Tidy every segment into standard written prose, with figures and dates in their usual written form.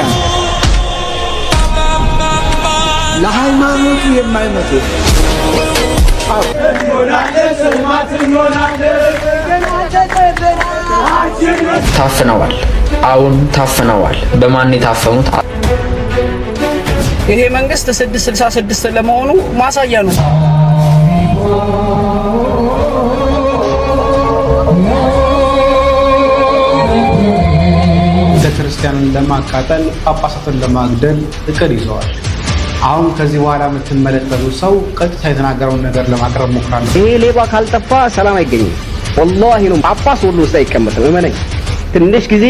ክርስቲያን ለሃይማኖቱ የማይሞት ታፍነዋል። አሁን ታፍነዋል። በማን የታፈኑት? ይሄ መንግስት 666 ለመሆኑ ማሳያ ነው። ቤተክርስቲያንን ለማቃጠል ጳጳሳትን ለማግደል እቅድ ይዘዋል። አሁን ከዚህ በኋላ የምትመለከቱ ሰው ቀጥታ የተናገረውን ነገር ለማቅረብ ሞክራለሁ። ይሄ ሌባ ካልጠፋ ሰላም አይገኝም። ወላሂ ነው። ጳጳስ ሁሉ ውስጥ አይቀመጥም። እመነኝ። ትንሽ ጊዜ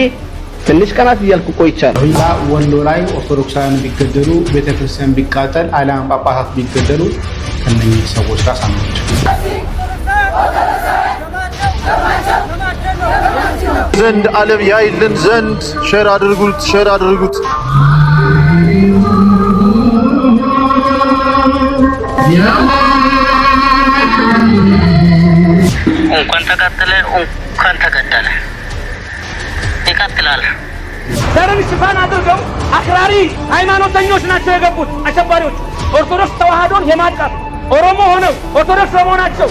ትንሽ ቀናት እያልኩ ቆይቻለሁ። ወሎ ላይ ኦርቶዶክሳውያን ቢገደሉ፣ ቤተክርስቲያን ቢቃጠል፣ አሊያም ጳጳሳት ቢገደሉ ከነኚህ ሰዎች ራስ አንወስድ ዘንድ ዓለም ያይልን ዘንድ ሼር አድርጉት። እንኳን ተቃጠለ እንኳን ተገደለ ይቀጥላል። ዘርን ሽፋን አድርገው አክራሪ ሃይማኖተኞች ናቸው የገቡት አሸባሪዎች። ኦርቶዶክስ ተዋህዶን የማጥቃት ኦሮሞ ሆነው ኦርቶዶክስ በመሆናቸው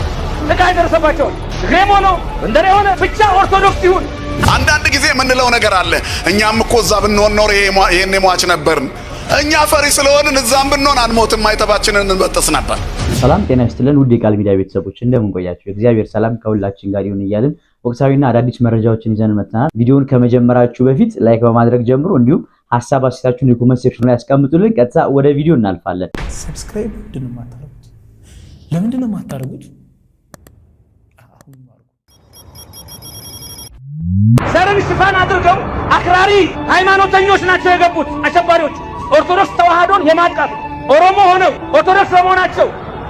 ጥቃት ደረሰባቸው። ግሬም ሆኖ እንደኔ ሆነ ብቻ ኦርቶዶክስ ይሁን። አንዳንድ ጊዜ የምንለው ነገር አለ። እኛም እኮ እዛ ብንሆን ኖር ይሄን ሟች ነበርን። እኛ ፈሪ ስለሆንን እዛም ብንሆን አንሞትም፣ አይተባችንን እንበጥስ ነበር። ሰላም ጤና ይስጥልን ውድ የቃል ሚዲያ ቤተሰቦች እንደምን ቆያችሁ? እግዚአብሔር ሰላም ከሁላችን ጋር ይሁን እያልን ወቅታዊና አዳዲስ መረጃዎችን ይዘን መጥተናል። ቪዲዮውን ከመጀመራችሁ በፊት ላይክ በማድረግ ጀምሩ። እንዲሁም ሐሳብ አስተያየታችሁን የኮሜንት ሴክሽን ላይ ያስቀምጡልን። ቀጥታ ወደ ቪዲዮ እናልፋለን። ሰብስክራይብ ለምንድን ነው የማታደርጉት? ዘርን ሽፋን አድርገው አክራሪ ሃይማኖተኞች ናቸው የገቡት አሸባሪዎች። ኦርቶዶክስ ተዋህዶን የማጥቃት ኦሮሞ ሆነው ኦርቶዶክስ በመሆናቸው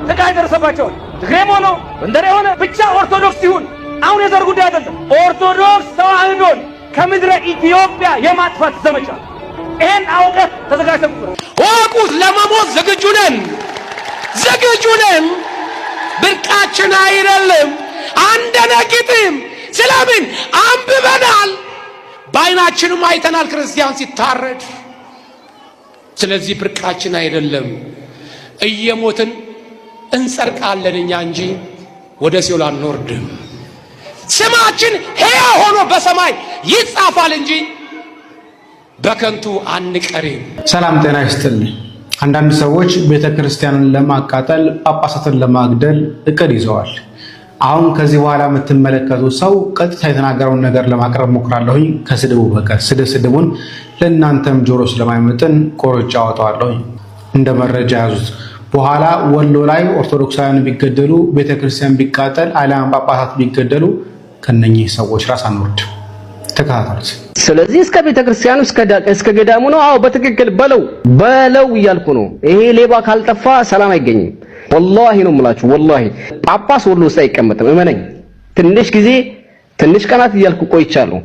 ጥቃት ደረሰባቸው። ግሬም ሆኖ እንደኔ ሆነ ብቻ ኦርቶዶክስ ይሁን። አሁን የዘር ጉዳይ አይደለም። ኦርቶዶክስ ተዋህዶን ከምድረ ኢትዮጵያ የማጥፋት ዘመቻ። ይሄን አውቀህ ተዘጋጅተህ ወቁት። ለመሞት ዝግጁ ነን። ብርቃችን አይደለም አንደነግጥም። ስለምን አንብበናል፣ በዓይናችንም አይተናል ክርስቲያን ሲታረድ። ስለዚህ ብርቃችን አይደለም። እየሞትን እንጸድቃለን እኛ እንጂ ወደ ሲኦል አንወርድም። ስማችን ሕያው ሆኖ በሰማይ ይጻፋል እንጂ በከንቱ አንቀርም። ሰላም ጤና ይስጥልኝ። አንዳንድ ሰዎች ቤተክርስቲያንን ለማቃጠል ጳጳሳትን ለማግደል እቅድ ይዘዋል። አሁን ከዚህ በኋላ የምትመለከቱ ሰው ቀጥታ የተናገረውን ነገር ለማቅረብ ሞክራለሁኝ ከስድቡ በቀር። ስድቡን ለእናንተም ጆሮ ስለማይመጥን ቆርጬ አወጣዋለሁኝ። እንደ መረጃ ያዙት። በኋላ ወሎ ላይ ኦርቶዶክሳውያን ቢገደሉ፣ ቤተክርስቲያን ቢቃጠል፣ አሊያም ጳጳሳት ቢገደሉ ከነኚህ ሰዎች ራስ አንወርድ። ተከታተሉት። ስለዚህ እስከ ቤተክርስቲያኑ እስከ ገዳሙ ነው። አዎ በትክክል በለው እያልኩ ነው። ይሄ ሌባ ካልጠፋ ሰላም አይገኝም። ወላሂ ነው የምላችሁ። ወላሂ ጳጳስ ሁሉ ውስጥ አይቀመጥም። እመነኝ። ትንሽ ጊዜ ትንሽ ቀናት እያልኩ ቆይቻለሁ።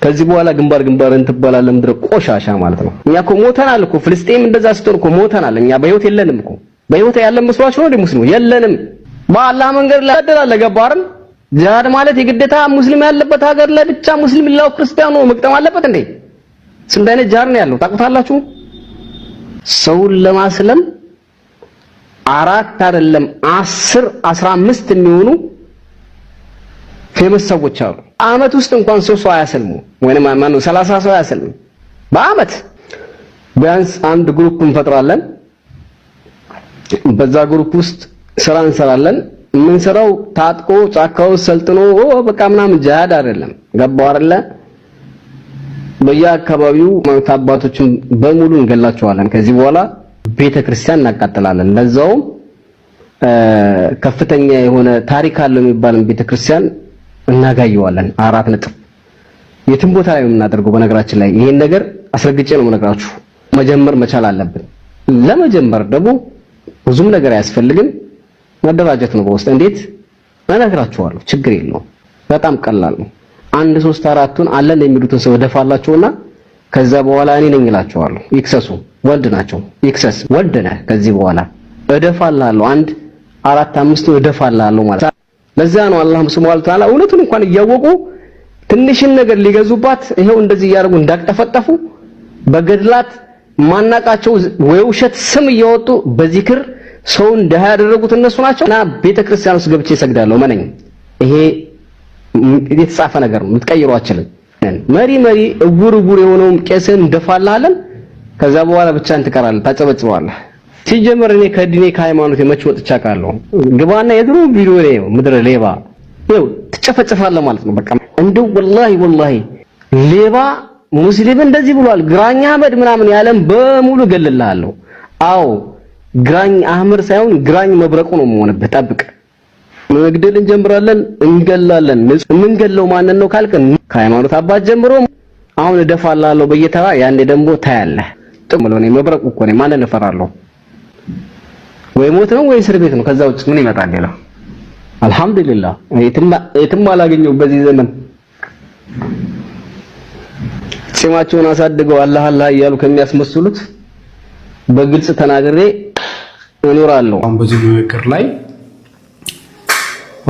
ከዚህ በኋላ ግንባር እንትባላለን። ምድረ ቆሻሻ ማለት ነው። እኛ እኮ ሞተናል እኮ። ፍልስጤም እንደዛ ስትሆን እኮ ሞተናል። እኛ በህይወት የለንም እኮ። በህይወት ያለን መስሏችሁ ነው? ሙስሊሙ የለንም። በአላህ መንገድ ላይ አደላለ ገባርን። ጂሃድ ማለት የግዴታ ሙስሊም ያለበት ሀገር ላይ ብቻ ሙስሊም ላው ክርስቲያኑ መቅጠም አለበት እንዴ? ስንት አይነት ጂሃድ ነው ያለው ታውቁታላችሁ? ሰውን ለማስለም 4 አይደለም 10 15 የሚሆኑ ፌመስ ሰዎች አሉ። አመት ውስጥ እንኳን ሰው አያሰልሙ ወይንም ማነው 30 ሰው አያሰልሙ። በአመት ቢያንስ አንድ ግሩፕ እንፈጥራለን። በዛ ግሩፕ ውስጥ ስራ እንሰራለን። የምንሰራው ታጥቆ ጫካው ሰልጥኖ በቃ ምናምን ጂሃድ አይደለም። ገባው አይደለ? በየአካባቢው አባቶችን በሙሉ እንገላቸዋለን። ከዚህ በኋላ ቤተክርስቲያን እናቃጥላለን። ለዛውም ከፍተኛ የሆነ ታሪክ አለው የሚባልን ቤተክርስቲያን እናጋየዋለን። 4 ነጥብ የትም ቦታ ላይ የምናደርገው። በነገራችን ላይ ይሄን ነገር አስረግጬ ነው የምነግራችሁ። መጀመር መቻል አለብን። ለመጀመር ደግሞ ብዙም ነገር አያስፈልግም። መደራጀት ነው በውስጥ። እንዴት እነግራችኋለሁ። ችግር የለውም። በጣም ቀላል ነው። 1 3 4ቱን አለን የሚሉትን ሰው ደፋላችሁና ከዛ በኋላ እኔ ነኝ እላችኋለሁ። ይክሰሱ። ወልድ ናቸው። ይክሰስ ወልድ ነህ። ከዚህ በኋላ እደፋላለሁ። 1 4 5 እደፋላለሁ ማለት። ለዛ ነው አላህ Subhanahu Wa Ta'ala እውነቱን እንኳን እያወቁ ትንሽን ነገር ሊገዙባት ይሄው እንደዚህ ያርጉ እንዳቀጠፈጠፉ በገድላት ማናቃቸው ወይ ውሸት ስም እያወጡ በዚክር ሰውን ደሃ ያደረጉት እነሱ ናቸውና ቤተክርስቲያን ውስጥ ገብቼ እሰግዳለሁ መነኝ። ይሄ የተጻፈ ነገር ነው፣ ልትቀይሩ አትችልም። መሪ እውር የሆነውን ቄስን እንደፋላለን። ከዛ በኋላ ብቻ እንትቀራለህ፣ ታጨበጭባለህ። ሲጀመር እኔ ከዲኔ ከሃይማኖት መች ወጥቻ ቃለሁ። ግባና የድሮ ቪዲዮ ነው ምድረ ሌባ ይኸው ትጨፈጨፋለህ ማለት ነው። በቃ እንደው ወላሂ ሌባ ሙስሊም እንደዚህ ብሏል ግራኝ አህመድ ምናምን ያለም በሙሉ ገልልሃለሁ። አዎ ግራኝ አህመድ ሳይሆን ግራኝ መብረቁ ነው የምሆንብህ። ጠብቅ። መግደል እንጀምራለን፣ እንገላለን። የምንገለው ማንን ነው ካልከ ከሃይማኖት አባት ጀምሮ አሁን እደፋላለሁ በየተራ ያንዴ ደግሞ ታያለህ። ጥምለው ነው መብረቁ እኮ ነው። ማንን እፈራለሁ? ወይ ሞት ነው ወይ እስር ቤት ነው። ከዛ ውጭ ምን ይመጣል ሌላ? አልহামዱሊላህ የትም አላገኘው በዚህ ዘመን። ጺማቸውን አሳድገው አላህ እያሉ ከሚያስመስሉት በግልጽ ተናግሬ እኖራለሁ። አሁን በዚህ ምክር ላይ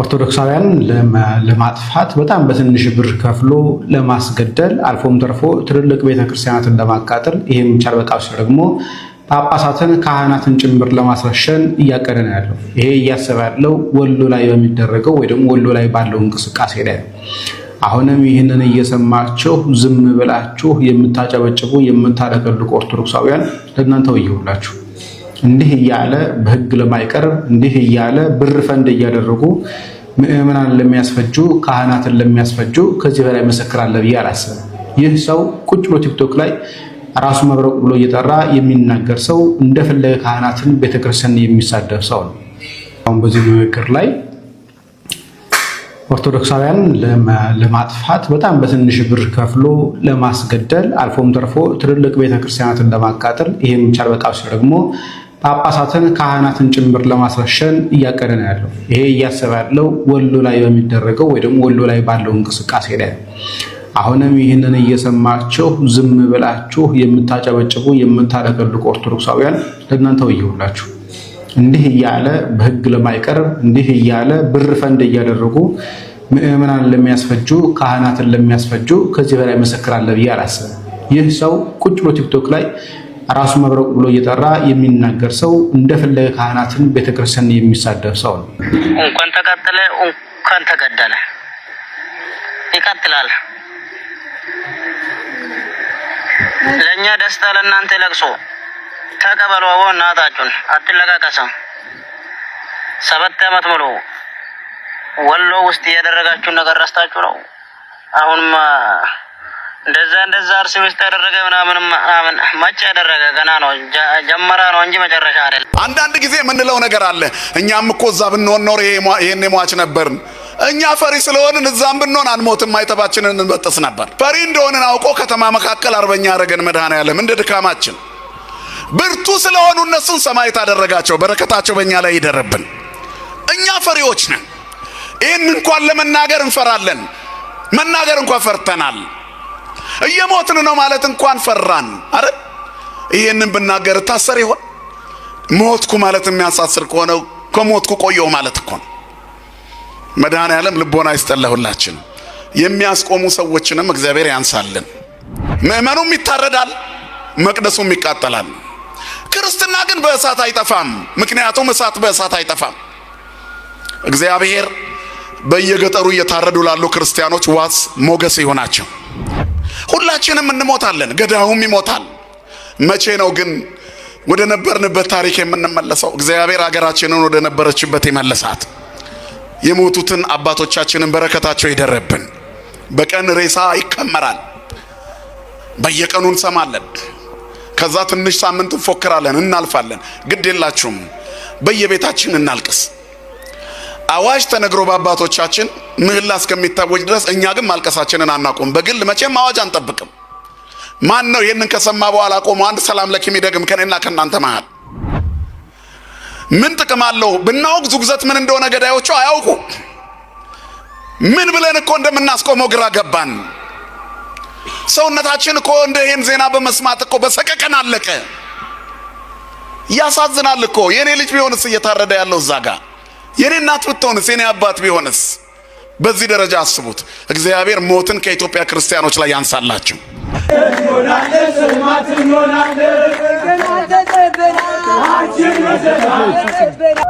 ኦርቶዶክሳውያን ለማጥፋት በጣም በትንሽ ብር ከፍሎ ለማስገደል አልፎም ተርፎ ትልልቅ ቤተክርስቲያናትን ለማቃጠል ይሄም ቻል በቃው ደግሞ ጳጳሳትን ካህናትን ጭምር ለማስረሸን እያቀደ ነው ያለው። ይሄ እያሰበ ያለው ወሎ ላይ በሚደረገው ወይ ደግሞ ወሎ ላይ ባለው እንቅስቃሴ ላይ ነው። አሁንም ይህንን እየሰማችሁ ዝም ብላችሁ የምታጨበጭቡ የምታለቀልቁ ኦርቶዶክሳውያን ለእናንተ ወየውላችሁ። እንዲህ እያለ በህግ ለማይቀርብ እንዲህ እያለ ብር ፈንድ እያደረጉ ምእመናን ለሚያስፈጁ ካህናትን ለሚያስፈጁ ከዚህ በላይ መሰክር አለ ብዬ አላስብም። ይህ ሰው ቁጭ ብሎ ቲክቶክ ላይ ራሱ መብረቁ ብሎ እየጠራ የሚናገር ሰው እንደፈለገ ካህናትን ቤተክርስቲያን የሚሳደብ ሰው ነው። አሁን በዚህ ምክር ላይ ኦርቶዶክሳውያን ለማጥፋት በጣም በትንሽ ብር ከፍሎ ለማስገደል አልፎም ተርፎ ትልልቅ ቤተክርስቲያናትን ለማቃጠል ይሄም ቻል በቃው ደግሞ ጳጳሳትን ካህናትን ጭምር ለማስረሸን እያቀደ ነው ያለው። ይሄ እያሰበ ያለው ወሎ ላይ በሚደረገው ወይ ደግሞ ወሎ ላይ ባለው እንቅስቃሴ ላይ ነው። አሁንም ይህንን እየሰማችሁ ዝም ብላችሁ የምታጨበጭቡ የምታለቀልቁ ኦርቶዶክሳውያን ለእናንተ ወየውላችሁ። እንዲህ እያለ በህግ ለማይቀርብ እንዲህ እያለ ብር ፈንድ እያደረጉ ምእመናን ለሚያስፈጁ ካህናትን ለሚያስፈጁ ከዚህ በላይ መሰክር አለ ብዬ አላስብም። ይህ ሰው ቁጭ ብሎ ቲክቶክ ላይ ራሱ መብረቁ ብሎ እየጠራ የሚናገር ሰው እንደፈለገ ካህናትን ቤተክርስቲያን የሚሳደብ ሰው ነው። እንኳን ተቃጠለ እንኳን ተገደለ ይቀጥላል። ለኛ ደስታ ለእናንተ ለቅሶ ተቀበሉ። አሁን እናታችሁን አትለቃቀሰም። 7 ዓመት ሙሉ ወሎ ውስጥ ያደረጋችሁ ነገር ረስታችሁ ነው። አሁንማ እንደዛ እርስ ውስጥ ያደረገ ምናምን ማጭ ያደረገ ገና ነው ጀመራ ነው እንጂ መጨረሻ አይደለም። አንዳንድ ጊዜ የምንለው ነገር አለ። እኛም እኮ እዛ ብንሆን ኖር ይሄን ሟች ነበርን። እኛ ፈሪ ስለሆንን እዛም ብንሆን አንሞትም፣ ማይተባችንን እንበጥስ ነበር። ፈሪ እንደሆንን አውቆ ከተማ መካከል አርበኛ ያረገን መድኃኔዓለም እንደ ድካማችን ብርቱ ስለሆኑ እነሱን ሰማዕት አደረጋቸው። በረከታቸው በእኛ ላይ ይደረብን። እኛ ፈሪዎች ነን። ይህን እንኳን ለመናገር እንፈራለን። መናገር እንኳን ፈርተናል። እየሞትን ነው ማለት እንኳን ፈራን። አረ ይሄንን ብናገር ታሰር ይሆን? ሞትኩ ማለት የሚያሳስር ከሆነ ከሞትኩ ቆየው ማለት እኮ ነው። መድኃኔዓለም ልቦና ይስጠለሁላችን። የሚያስቆሙ ሰዎችንም እግዚአብሔር ያንሳልን። ምእመኑም ይታረዳል፣ መቅደሱም ይቃጠላል። ክርስትና ግን በእሳት አይጠፋም። ምክንያቱም እሳት በእሳት አይጠፋም። እግዚአብሔር በየገጠሩ እየታረዱ ላሉ ክርስቲያኖች ዋስ ሞገስ ይሆናቸው። ሁላችንም እንሞታለን፣ ገዳዩም ይሞታል። መቼ ነው ግን ወደ ነበርንበት ታሪክ የምንመለሰው? እግዚአብሔር ሀገራችንን ወደ ነበረችበት ይመልሳት። የሞቱትን አባቶቻችንን በረከታቸው ይደረብን። በቀን ሬሳ ይከመራል፣ በየቀኑ እንሰማለን። ከዛ ትንሽ ሳምንት እንፎክራለን፣ እናልፋለን። ግድ የላችሁም፣ በየቤታችን እናልቅስ። አዋጅ ተነግሮ በአባቶቻችን ምህላ እስከሚታወጅ ድረስ እኛ ግን ማልቀሳችንን አናቆም። በግል መቼም አዋጅ አንጠብቅም። ማን ነው ይህንን ከሰማ በኋላ ቆሞ አንድ ሰላም ለኪ የሚደግም ከኔና ከእናንተ መሃል? ምን ጥቅም አለው? ብናውቅ ዙግዘት ምን እንደሆነ ገዳዮቹ አያውቁ። ምን ብለን እኮ እንደምናስቆመው ግራ ገባን። ሰውነታችን እኮ እንደ ይሄን ዜና በመስማት እኮ በሰቀቀን አለቀ። ያሳዝናል እኮ። የኔ ልጅ ቢሆንስ እየታረደ ያለው እዛ ጋር፣ የኔ እናት ብትሆንስ፣ የኔ አባት ቢሆንስ? በዚህ ደረጃ አስቡት። እግዚአብሔር ሞትን ከኢትዮጵያ ክርስቲያኖች ላይ ያንሳላችሁ።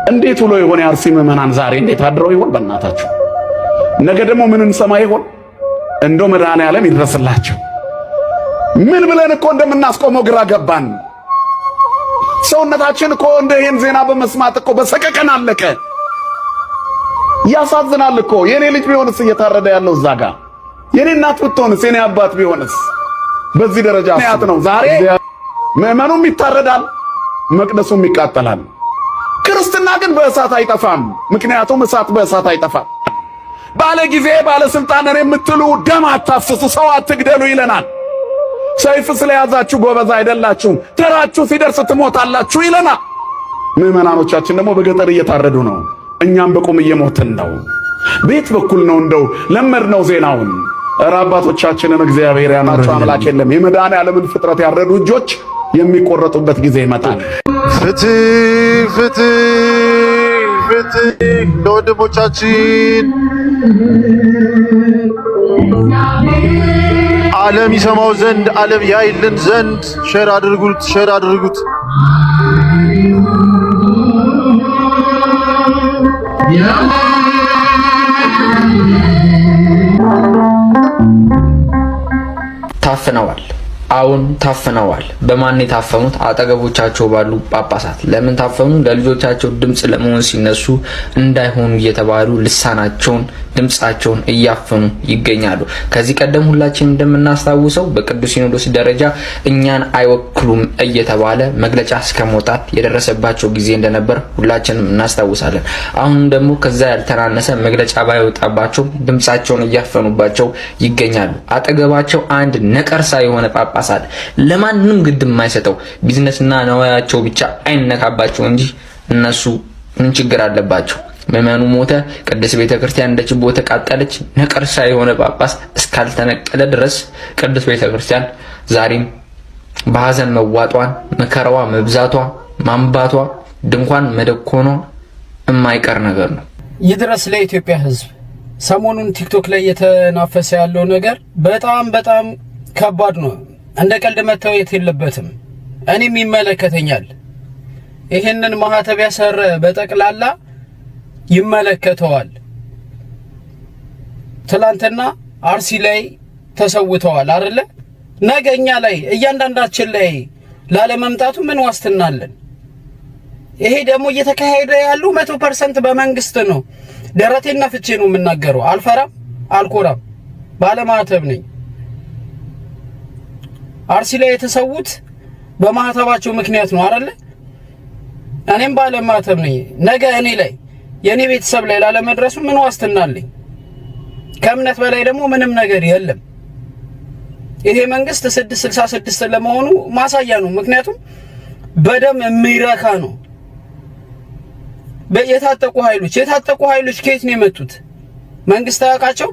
እንዴት ውሎ ይሆን የአርሲ ምዕመናን ዛሬ እንዴት አድረው ይሆን? በእናታችሁ ነገ ደግሞ ምን እንሰማ ይሆን? እንደው መድኃኔዓለም ይድረስላቸው። ምን ብለን እኮ እንደምናስቆመው ግራ ገባን። ሰውነታችን እኮ እንደ ይሄን ዜና በመስማት እኮ በሰቀቀን አለቀ። ያሳዝናል እኮ። የኔ ልጅ ቢሆንስ እየታረደ ያለው እዛ ጋር፣ የኔ እናት ብትሆንስ፣ የኔ አባት ቢሆንስ በዚህ ደረጃ ያት ነው። ዛሬ ምዕመኑም ይታረዳል፣ መቅደሱም ይቃጠላል። ክርስትና ግን በእሳት አይጠፋም። ምክንያቱም እሳት በእሳት አይጠፋም። ባለ ጊዜ ባለስልጣን ነን የምትሉ ደም አታፍስሱ፣ ሰው አትግደሉ ይለናል። ሰይፍ ስለያዛችሁ ጎበዝ አይደላችሁም፣ ተራችሁ ሲደርስ ትሞታላችሁ ይለናል። ምዕመናኖቻችን ደግሞ በገጠር እየታረዱ ነው፣ እኛም በቁም እየሞትን ነው። ቤት በኩል ነው እንደው ለመድነው ዜናውን። ኧረ አባቶቻችንን እግዚአብሔር ያናቸው አምላክ የለም። የመድኃኔዓለምን ፍጥረት ያረዱ እጆች የሚቆረጡበት ጊዜ ይመጣል። ፍትህ ፍትህ ፍትህ ለወንድሞቻችን። ዓለም ይሰማው ዘንድ ዓለም ያይልን ዘንድ ሼር አድርጉት፣ ሼር አድርጉት። ታፍነዋል። አሁን ታፍነዋል። በማን የታፈኑት? አጠገቦቻቸው ባሉ ጳጳሳት። ለምን ታፈኑ? ለልጆቻቸው ድምጽ ለመሆን ሲነሱ እንዳይሆኑ እየተባሉ ልሳናቸውን ድምጻቸውን እያፈኑ ይገኛሉ። ከዚህ ቀደም ሁላችንም እንደምናስታውሰው በቅዱስ ሲኖዶስ ደረጃ እኛን አይወክሉም እየተባለ መግለጫ እስከመውጣት የደረሰባቸው ጊዜ እንደነበር ሁላችንም እናስታውሳለን። አሁን ደግሞ ከዛ ያልተናነሰ መግለጫ ባይወጣባቸው ድምጻቸውን እያፈኑባቸው ይገኛሉ። አጠገባቸው አንድ ነቀርሳ የሆነ ጳጳሳት ለማንም ግድ የማይሰጠው ቢዝነስና ነዋያቸው ብቻ አይነካባቸው እንጂ እነሱ ምን ችግር አለባቸው? ምዕመኑ ሞተ፣ ቅድስት ቤተክርስቲያን እንደ ችቦ ተቃጠለች። ነቀርሳ የሆነ ጳጳስ እስካልተነቀለ ድረስ ቅድስት ቤተክርስቲያን ዛሬም በሐዘን መዋጧን፣ መከራዋ መብዛቷ፣ ማንባቷ፣ ድንኳን መደኮኗ የማይቀር ነገር ነው። ይድረስ ለኢትዮጵያ ሕዝብ። ሰሞኑን ቲክቶክ ላይ እየተናፈሰ ያለው ነገር በጣም ከባድ ነው። እንደ ቀልድ መታየት የለበትም። እኔም ይመለከተኛል። ይሄንን ማህተብ ያሰረ በጠቅላላ ይመለከተዋል። ትላንትና አርሲ ላይ ተሰውተዋል አይደለ? ነገኛ ላይ እያንዳንዳችን ላይ ላለመምጣቱ ምን ዋስትና አለን? ይሄ ደግሞ እየተካሄደ ያለው 100% በመንግስት ነው። ደረቴና ፍቼ ነው የምናገረው። አልፈራም፣ አልኮራም። ባለማህተብ ነኝ። አርሲ ላይ የተሰውት በማህተባቸው ምክንያት ነው አይደለ? እኔም ባለማህተብ ነኝ። ነገ እኔ ላይ የኔ ቤተሰብ ላይ ላለመድረሱ ምን ዋስትና አለኝ? ከእምነት በላይ ደግሞ ምንም ነገር የለም። ይሄ መንግስት 666 ለመሆኑ ማሳያ ነው። ምክንያቱም በደም የሚረካ ነው። የታጠቁ ኃይሎች ከየት ነው የመጡት? መንግስት ያውቃቸው?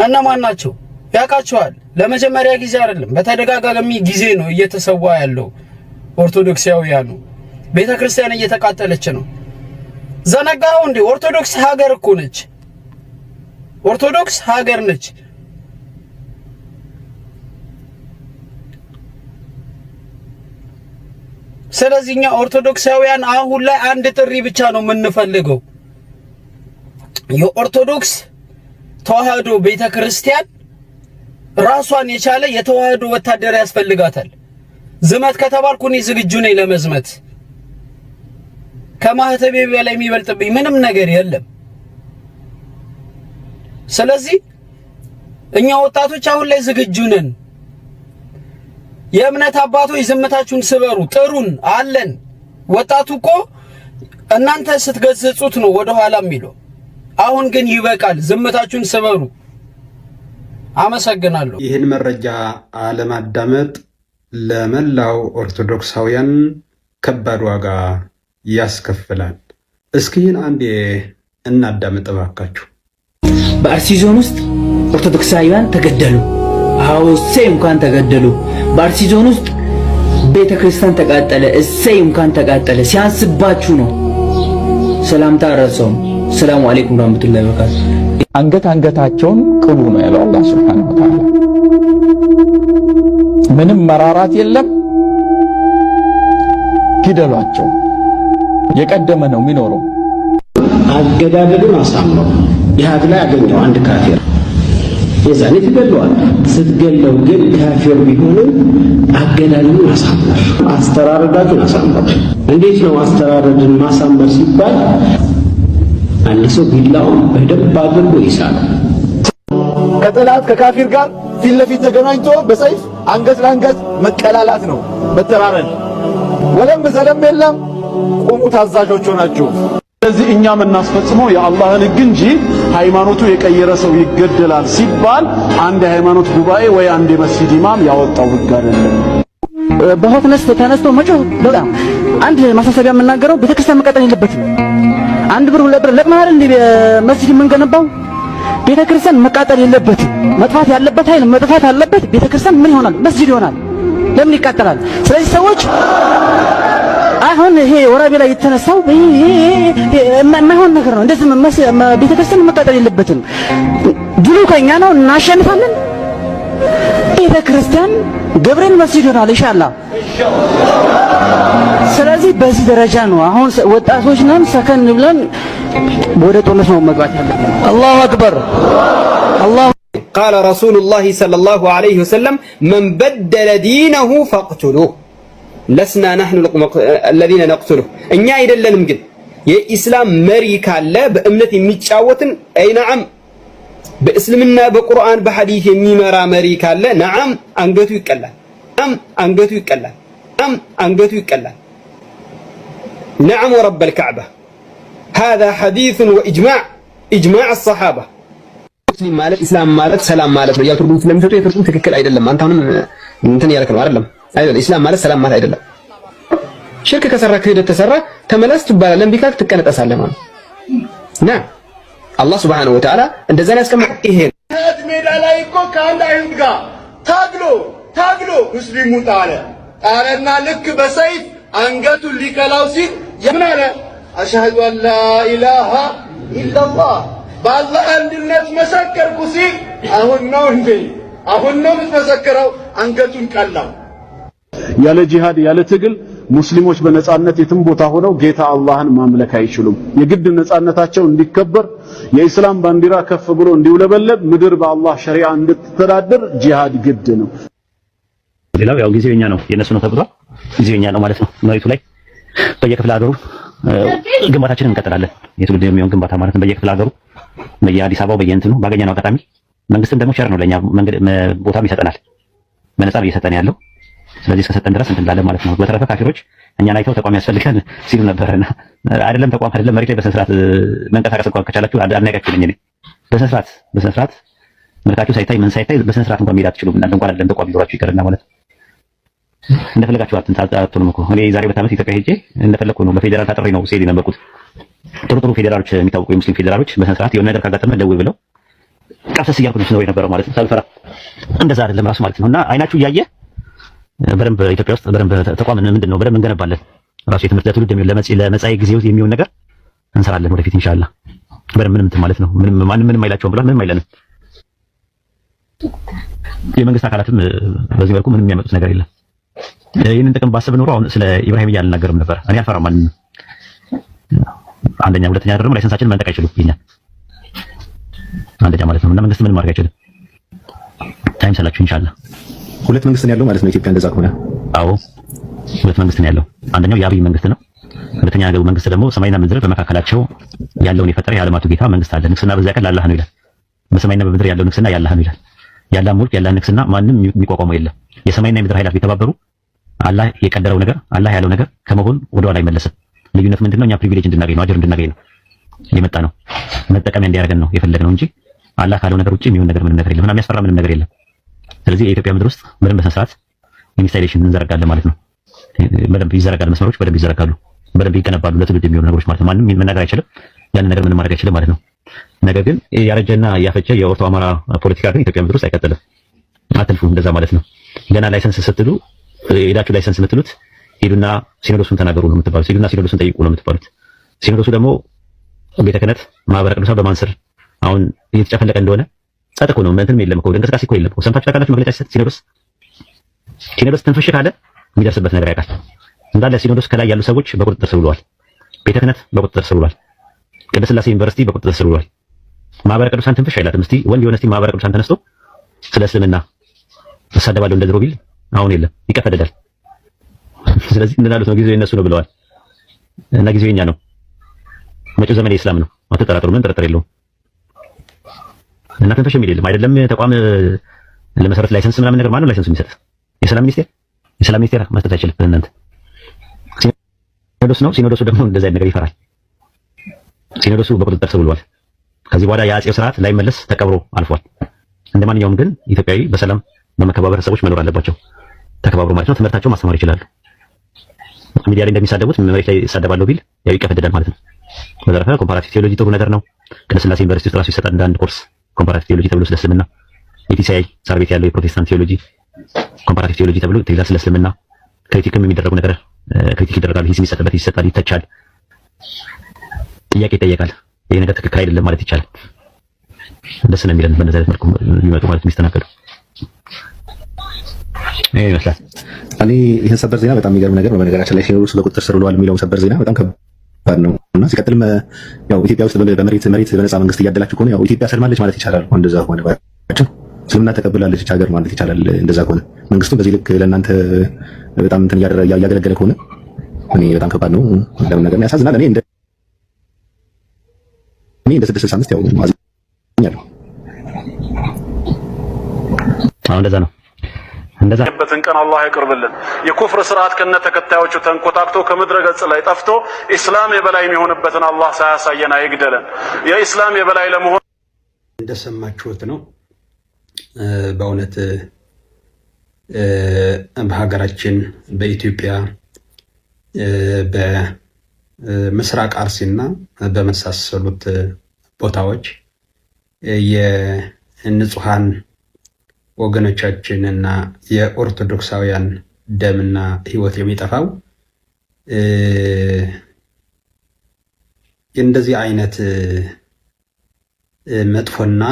እነማን ናቸው? ያውቃቸዋል። ለመጀመሪያ ጊዜ አይደለም፣ በተደጋጋሚ ጊዜ ነው እየተሰዋ ያለው። ኦርቶዶክሳውያኑ ቤተክርስቲያን እየተቃጠለች ነው። ዘነጋው እንዴ? ኦርቶዶክስ ሀገር እኮ ነች። ኦርቶዶክስ ሀገር ነች። ስለዚህኛ ኦርቶዶክሳውያን አሁን ላይ አንድ ጥሪ ብቻ ነው የምንፈልገው። የኦርቶዶክስ ተዋህዶ ቤተክርስቲያን ራሷን የቻለ የተዋህዶ ወታደር ያስፈልጋታል። ዝመት ከተባልኩ እኔ ዝግጁ ነኝ ለመዝመት። ከማህተቤ በላይ የሚበልጥብኝ ምንም ነገር የለም። ስለዚህ እኛ ወጣቶች አሁን ላይ ዝግጁ ነን። የእምነት አባቶች ዝምታችሁን ስበሩ፣ ጥሩን አለን። ወጣቱ እኮ እናንተ ስትገጽጹት ነው ወደ ኋላ የሚለው። አሁን ግን ይበቃል፣ ዝምታችሁን ስበሩ። አመሰግናለሁ። ይህን መረጃ አለማዳመጥ ለመላው ኦርቶዶክሳውያን ከባድ ዋጋ ያስከፍላል። እስኪን አንዴ እናዳምጥ እባካችሁ። በአርሲ ዞን ውስጥ ኦርቶዶክሳውያን ተገደሉ። አዎ እሰይ እንኳን ተገደሉ። በአርሲ ዞን ውስጥ ቤተ ክርስቲያን ተቃጠለ። እሰይ እንኳን ተቃጠለ። ሲያንስባችሁ ነው። ሰላምታ ረሰው። ሰላም አለይኩም ወራህመቱላሂ ወበረካቱ። አንገታቸውን ቅሉ ነው ያለው አላህ Subhanahu Wa Ta'ala። ምንም መራራት የለም። ግደሏቸው። የቀደመ ነው የሚኖረው። አገዳደሉን አሳምረው ጂሃድ ላይ ያገኘው አንድ ካፊር የዛኔ ትገለዋል። ስትገለው ግን ካፊር ቢሆንም አገዳደሉን አሳምረው፣ አስተራረዳችሁን አሳምረው። እንዴት ነው አስተራረድን ማሳመር ሲባል? አንድ ሰው ቢላውን በደንብ አድርጎ ይሳላል። ከጠላት ከካፊር ጋር ፊት ለፊት ተገናኝቶ በሰይፍ አንገት ለአንገት መቀላላት ነው መተራረድ። ወለም ዘለም የለም። ቁሙ ታዛዦች ሆናችሁ። ስለዚህ እኛ የምናስፈጽመው የአላህን ሕግ እንጂ ሃይማኖቱ የቀየረ ሰው ይገደላል ሲባል አንድ የሃይማኖት ጉባኤ ወይ አንድ የመስጂድ ኢማም ያወጣው ሕግ አይደለም። በሆት ተነስቶ መጮህ በጣም አንድ ማሳሰቢያ የምናገረው ቤተክርስቲያን መቀጠል የለበትም። አንድ ብር ሁለት ብር ለቅመሃል እንዴ መስጂድ የምንገነባው? ቤተክርስቲያን መቃጠል የለበትም። መጥፋት ያለበት ኃይል መጥፋት አለበት። ቤተክርስቲያን ምን ይሆናል? መስጂድ ይሆናል። ለምን ይቃጠላል? ስለዚህ ሰዎች አሁን ይሄ ወራቤ ላይ የተነሳው የማይሆን ነገር ነው። እንደዚህ ቤተክርስቲያን መቃጠል የለበትም። ድሉ ከኛ ነው፣ እናሸንፋለን። ቤተክርስቲያን ገብርኤል መስጂድ ይሆናል ኢንሻአላህ። ስለዚህ በዚህ ደረጃ ነው አሁን ወጣቶች ነን፣ ሰከን ብለን ወደ ጦርነት ነው መግባት ያለብን። አላሁ አክበር አላሁ ቃለ ረሱሉላሂ ሰለላሁ ዐለይሂ ወሰለም መን በደለ ዲነሁ ፈቅቱሉሁ ለስና ነሕኑ አለዚነ ነቅቱሉሁ። እኛ አይደለንም ግን የኢስላም መሪ ካለ በእምነት የሚጫወትን ነዓም በእስልምና በቁርአን በሐዲስ የሚመራ መሪ ካለ ነዓም አንገቱ ይቀላል። ነዓም አንገቱ ይቀላል። ነዓም አንገቱ ይቀላል። ነዓም ወረበል ከዕባ هذا حديث وإجماع إجماع الصحابة። ሙስሊም ማለት ኢስላም ማለት ሰላም ማለት ነው። ያው ትርጉም ስለሚሰጡ የትርጉም ትክክል አይደለም። አንተ አሁንም እንትን ያልክ ነው አይደለም። ኢስላም ማለት ሰላም ማለት አይደለም። ሽርክ ከሰራ ክህደት ተሰራ ተመለስ ትባላለህ። እምቢ ካልክ ትቀነጠሳለህ ማለት ነው። አላህ ሱብሓነሁ ወተዓላ እንደዛ ላይ ያስቀመጠው ይሄ ሜዳ ላይ እኮ ከአንድ አይሁድ ጋር ታግሎ ሙስሊሙ ጣለና ልክ በሰይፍ አንገቱን ሊከላው ሲል ምን አለ? አሽሀዱ አን ላ ኢላሃ ኢላላህ በአላህ አንድነት መሰከርኩ ሲል አሁን ነው የምትመሰክረው? አንገቱን ቀላው። ያለ ጂሃድ ያለ ትግል ሙስሊሞች በነጻነት የትም ቦታ ሆነው ጌታ አላህን ማምለክ አይችሉም። የግድ ነጻነታቸው እንዲከበር የኢስላም ባንዲራ ከፍ ብሎ እንዲውለበለብ ምድር በአላህ ሸሪዓ እንድትተዳደር ጂሃድ ግድ ነው። ሌላው ያው ጊዜው የኛ ነው የነሱ ነው ተብሏል። ጊዜው የኛ ነው ማለት ነው። መሬቱ ላይ በየክፍለ ሀገሩ ግንባታችንን እንቀጥላለን። የትውልድ የሚሆን ግንባታ ማለት ነው። በየክፍለ ሀገሩ በየአዲስ አበባው በየእንትኑ ባገኘነው አጋጣሚ መንግስትም ደግሞ ሸር ነው ለኛ መንገድ ቦታም ይሰጠናል። በነፃ እየሰጠን ያለው ስለዚህ እስከሰጠን ድረስ እንትን እንዳለ ማለት ነው። በተረፈ ካፊሮች እኛን አይተው ተቋም ያስፈልጋል ሲሉ ነበርና አይደለም ተቋም አይደለም መሬት ላይ በስነ ስርዓት መንቀሳቀስ እንኳን ከቻላችሁ አናጋችሁልኝ እኔ በስነ ስርዓት መልካችሁ ሳይታይ ምን ሳይታይ በስነ ስርዓት እንኳን መሄድ አትችሉም። እናንተ እንኳን አይደለም ተቋም ይዞራችሁ ይቀርና ማለት እንደፈለጋችሁ አትሆኑም እኮ። እኔ ዛሬ በታመት ኢትዮጵያ ሄጄ እንደፈለኩ ነው በፌዴራል ታጥሬ ነው ሲሄድ የነበርኩት። ጥሩ ፌዴራሎች የሚታወቁ የሙስሊም ፌዴራሎች በስነ ስርዓት የሆነ ነገር ካጋጠመ ደውል ብለው ቀፍሰስ እያልኩ ነው የነበረው ማለት ነው። ሳልፈራ እንደዛ አይደለም ራሱ ማለት ነው። እና አይናችሁ እያየ በደንብ ኢትዮጵያ ውስጥ በደንብ ተቋም ምንድነው በደንብ እንገነባለን። ራሱ የትምህርት ለትውልድ የሚሆን ለመጻኢ ጊዜው የሚሆን ነገር እንሰራለን ወደፊት ኢንሻአላህ። በደንብ ምንም እንትን ማለት ነው። ምንም አይላቸውም ብሏል። ምንም አይለንም። የመንግስት አካላትም በዚህ መልኩ ምንም የሚያመጡት ነገር የለም። ይህንን ጥቅም ባስብ ኖሮ አሁን ስለ ኢብራሂም አልናገርም ነበር። እኔ አልፈራም ማንንም። አንደኛ፣ ሁለተኛ ደግሞ ላይሰንሳችንን መንጠቅ አይችሉም ይሄን አንደኛ ማለት ነው። እና መንግስት ምንም ማድረግ አይችልም። ታይም ሰላችሁ ኢንሻአላህ። ሁለት መንግስት ነው ያለው ማለት ነው ኢትዮጵያ እንደዛ ከሆነ? አዎ ሁለት መንግስት ነው ያለው። አንደኛው የአብይ መንግስት ነው። ሁለተኛ ያለው መንግስት ደግሞ ሰማይና ምድር በመካከላቸው ያለውን የፈጠረ የዓለማቱ ጌታ መንግስት አለ። ንግስና በዚያ ቀን ለአላህ ነው ይላል። በሰማይና በምድር ያለው ንግስና ያላህ ነው ይላል። ያላህ ሙልክ ያላህ ንግስና ማንም የሚቋቋመው የለም። የሰማይና የምድር ኃይላት ቢተባበሩ አላህ የቀደረው ነገር አላህ ያለው ነገር ከመሆን ወደ ኋላ አይመለስም። ልዩነት ምንድነው? እኛ ፕሪቪሌጅ እንድናገኝ ነው፣ አጀር እንድናገኝ ነው የመጣ ነው። መጠቀሚያ እንዲያደርገን ነው የፈለግነው እንጂ አላህ ካለው ነገር ውጪ የሚሆን ነገር ምንም ነገር የለም እና የሚያስፈራ ምንም ነገር የለም። ስለዚህ የኢትዮጵያ ምድር ውስጥ በደንብ በስነ ስርዓት ኢንስታሌሽን እንዘረጋለን ማለት ነው። በደንብ ይዘረጋሉ፣ መስመሮች በደንብ ይዘረጋሉ፣ በደንብ ይገነባሉ ለትውልድ የሚሆኑ ነገሮች ማለት ነው። ማንም መናገር አይችልም፣ ያንን ነገር ምንም ማድረግ አይችልም ማለት ነው። ነገር ግን ያረጀና ያፈጀ የኦርቶ አማራ ፖለቲካ ግን ኢትዮጵያ ምድር ውስጥ አይቀጥልም። አትልፉ እንደዛ ማለት ነው። ገና ላይሰንስ ስትሉ ሄዳችሁ ላይሰንስ የምትሉት ሄዱና ሲኖዶሱን ተናገሩ ነው የምትባሉት። ሄዱና ሲኖዶሱን ጠይቁ ነው የምትባሉት። ሲኖዶሱ ደግሞ ቤተ ክህነት ማህበረ ቅዱሳን በማን ስር አሁን እየተጨፈለቀ እንደሆነ ጸጥ እኮ ነው። ምንም የለም እኮ እንቅስቃሴ እኮ የለም እኮ። ሰምታችሁ ታውቃላችሁ? መግለጫ ሲሰጥ ሲኖዶስ ሲኖዶስ ትንፍሽ ካለ የሚደርስበት ነገር ያውቃል። እንዳለ ሲኖዶስ ከላይ ያሉ ሰዎች በቁጥጥር ስር ውለዋል። ቤተ ክህነት በቁጥጥር ስር ውሏል። ቅድስት ሥላሴ ዩኒቨርሲቲ በቁጥጥር ስር ውሏል። ማህበረ ቅዱሳን ትንፍሽ አይላትም። እስቲ ወንድ የሆነ እስቲ ማህበረ ቅዱሳን ተነስቶ ስለ እስልምና ተሳደባለሁ እንደ ድሮ ቢል አሁን የለም ይቀፈደዳል። ስለዚህ እንዳሉት ነው ጊዜው የነሱ ነው ብለዋል እና ጊዜው የኛ ነው። መጪው ዘመን የእስላም ነው። አትጠራጠሩ፣ ምን ጥርጥር የለውም። እና ትንፍሽ የሚል የለም አይደለም። ተቋም ለመሰረት ላይሰንስ ምናምን ነገር ማነው ላይሰንስ የሚሰጥ? የሰላም ሚኒስቴር። የሰላም ሚኒስቴር መስጠት አይችልም። እናንተ ሲኖዶስ ነው። ሲኖዶሱ ደግሞ እንደዛ አይነት ነገር ይፈራል። ሲኖዶሱ በቁጥጥር ስር ውሏል። ከዚህ በኋላ የአጼው ስርዓት ላይመለስ ተቀብሮ አልፏል። እንደማንኛውም ግን ኢትዮጵያዊ በሰላም በመከባበር ሰዎች መኖር አለባቸው። ተከባብሮ ማለት ነው። ትምህርታቸው ማስተማር ይችላሉ። ሚዲያ ላይ እንደሚሳደቡት መሬት ላይ ይሳደባለሁ ቢል ያው ይቀፈደዳል ማለት ነው። በተረፈ ኮምፓራቲቭ ቴዎሎጂ ጥሩ ነገር ነው። ቅድስት ሥላሴ ዩኒቨርሲቲ ውስጥ ራሱ ይሰጣል እንደ አንድ ኮርስ ኮምፓራቲቭ ቴዎሎጂ ተብሎ ስለ እስልምና። ኢቲሲአይ ሳር ቤት ያለው የፕሮቴስታንት ቴዎሎጂ ኮምፓራቲቭ ቴዎሎጂ ተብሎ ይተይዛል ስለ እስልምና። ክሪቲክም የሚደረጉ ነገር ክሪቲክ ይደረጋል። ሂስ የሚሰጥበት ይሰጣል፣ ይተቻል፣ ጥያቄ ይጠየቃል። ይሄ ነገር ትክክል አይደለም ማለት ይቻላል። ደስ ነው የሚለን በእንደዚህ አይነት መልኩ ሊመጡ ማለት የሚስተናገዱ ይሄ ይመስላል። እኔ ይህን ሰበር ዜና በጣም የሚገርም ነገር ነው። በነገራችን ላይ ሲኖዶስ በቁጥጥር ስር ውለዋል የሚለውን ሰበር ዜና በጣም ከባድ ነው እና ሲቀጥልም ያው ኢትዮጵያ ውስጥ በመሬት በነፃ መንግስት እያደላችሁ ከሆነ ያው ኢትዮጵያ ሰልማለች ማለት ይቻላል። እንደዛ ከሆነ ባጭሩ እስልምና ተቀብላለች ሀገር ማለት ይቻላል። እንደዛ ከሆነ መንግስቱ በዚህ ልክ ለእናንተ በጣም እንትን እያገለገለ ከሆነ እኔ በጣም ከባድ ነው። ለምን ነገር ያሳዝናል። እኔ እንደ 665 ያው አዝኛለሁ። እንደዛ ነው። በትን ቀን አላህ ያቅርብልን። የኩፍር ስርዓት ከነ ተከታዮቹ ተንኮታክቶ ከምድረ ገጽ ላይ ጠፍቶ ኢስላም የበላይ የሚሆንበትን አላህ ሳያሳየን አይግደለን። የኢስላም የበላይ ለመሆን እንደሰማችሁት ነው። በእውነት በሀገራችን በኢትዮጵያ በምስራቅ አርሲና በመሳሰሉት ቦታዎች የንጹሃን ወገኖቻችንና የኦርቶዶክሳውያን ደምና ሕይወት የሚጠፋው እንደዚህ አይነት መጥፎና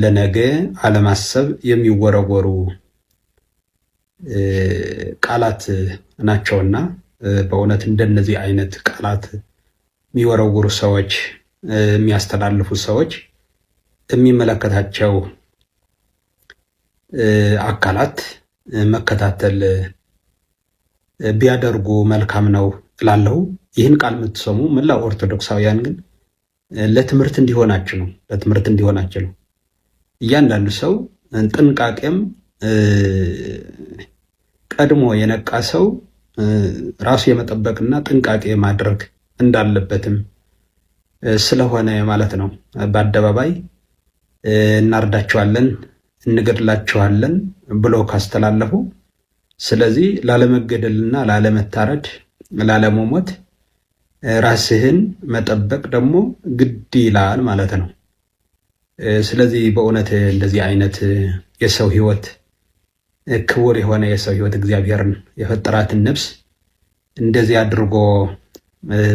ለነገ አለማሰብ የሚወረወሩ ቃላት ናቸውና በእውነት እንደነዚህ አይነት ቃላት የሚወረውሩ ሰዎች የሚያስተላልፉ ሰዎች የሚመለከታቸው አካላት መከታተል ቢያደርጉ መልካም ነው እላለሁ። ይህን ቃል የምትሰሙ መላው ኦርቶዶክሳውያን ግን ለትምህርት እንዲሆናችሁ ነው። ለትምህርት እንዲሆናችሁ ነው። እያንዳንዱ ሰው ጥንቃቄም ቀድሞ የነቃ ሰው ራሱ የመጠበቅና ጥንቃቄ ማድረግ እንዳለበትም ስለሆነ ማለት ነው። በአደባባይ እናርዳቸዋለን እንገድላቸዋለን ብሎ ካስተላለፉ፣ ስለዚህ ላለመገደልና ላለመታረድ ላለመሞት ራስህን መጠበቅ ደግሞ ግድ ይላል ማለት ነው። ስለዚህ በእውነት እንደዚህ አይነት የሰው ህይወት ክቡር የሆነ የሰው ህይወት እግዚአብሔርን የፈጠራትን ነፍስ እንደዚህ አድርጎ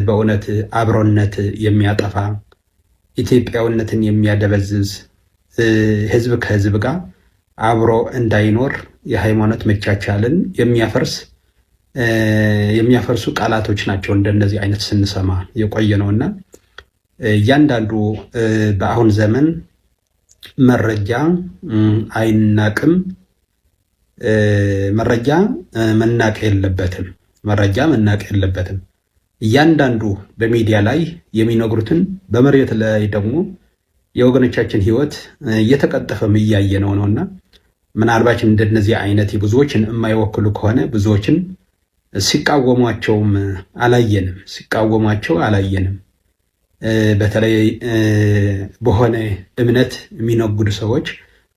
በእውነት አብሮነት የሚያጠፋ ኢትዮጵያዊነትን የሚያደበዝዝ ህዝብ ከህዝብ ጋር አብሮ እንዳይኖር የሃይማኖት መቻቻልን የሚያፈርሱ ቃላቶች ናቸው። እንደነዚህ አይነት ስንሰማ የቆየ ነውና እያንዳንዱ በአሁን ዘመን መረጃ አይናቅም። መረጃ መናቅ የለበትም። እያንዳንዱ በሚዲያ ላይ የሚነግሩትን በመሬት ላይ ደግሞ የወገኖቻችን ህይወት እየተቀጠፈም እያየ ነውና ምናልባት እንደነዚህ አይነት ብዙዎችን የማይወክሉ ከሆነ ብዙዎችን ሲቃወሟቸው አላየንም። በተለይ በሆነ እምነት የሚነግዱ ሰዎች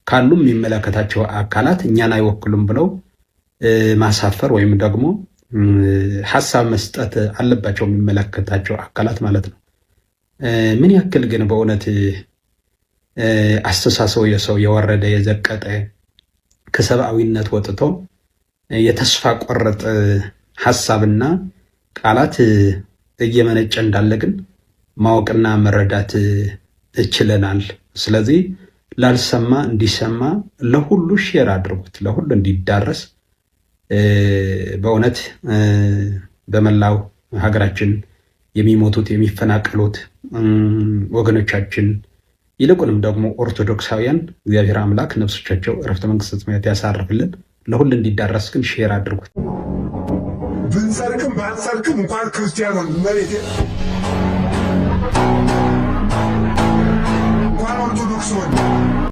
ካሉ የሚመለከታቸው አካላት እኛን አይወክሉም ብለው ማሳፈር ወይም ደግሞ ሐሳብ መስጠት አለባቸው፣ የሚመለከታቸው አካላት ማለት ነው። ምን ያክል ግን በእውነት አስተሳሰቡ የሰው የወረደ የዘቀጠ ከሰብአዊነት ወጥቶ የተስፋ ቆረጠ ሐሳብና ቃላት እየመነጨ እንዳለ ግን ማወቅና መረዳት እችለናል። ስለዚህ ላልሰማ እንዲሰማ፣ ለሁሉ ሼር አድርጉት፣ ለሁሉ እንዲዳረስ በእውነት በመላው ሀገራችን የሚሞቱት የሚፈናቀሉት ወገኖቻችን ይልቁንም ደግሞ ኦርቶዶክሳውያን እግዚአብሔር አምላክ ነፍሶቻቸው ዕረፍተ መንግሥተ ሰማያት ያሳርፍልን። ለሁሉ እንዲዳረስ ግን ሼር አድርጉት። ብንሰርቅም ባንሰርቅም እንኳን ክርስቲያኑን መሬት እንኳን ኦርቶዶክስ ሆነ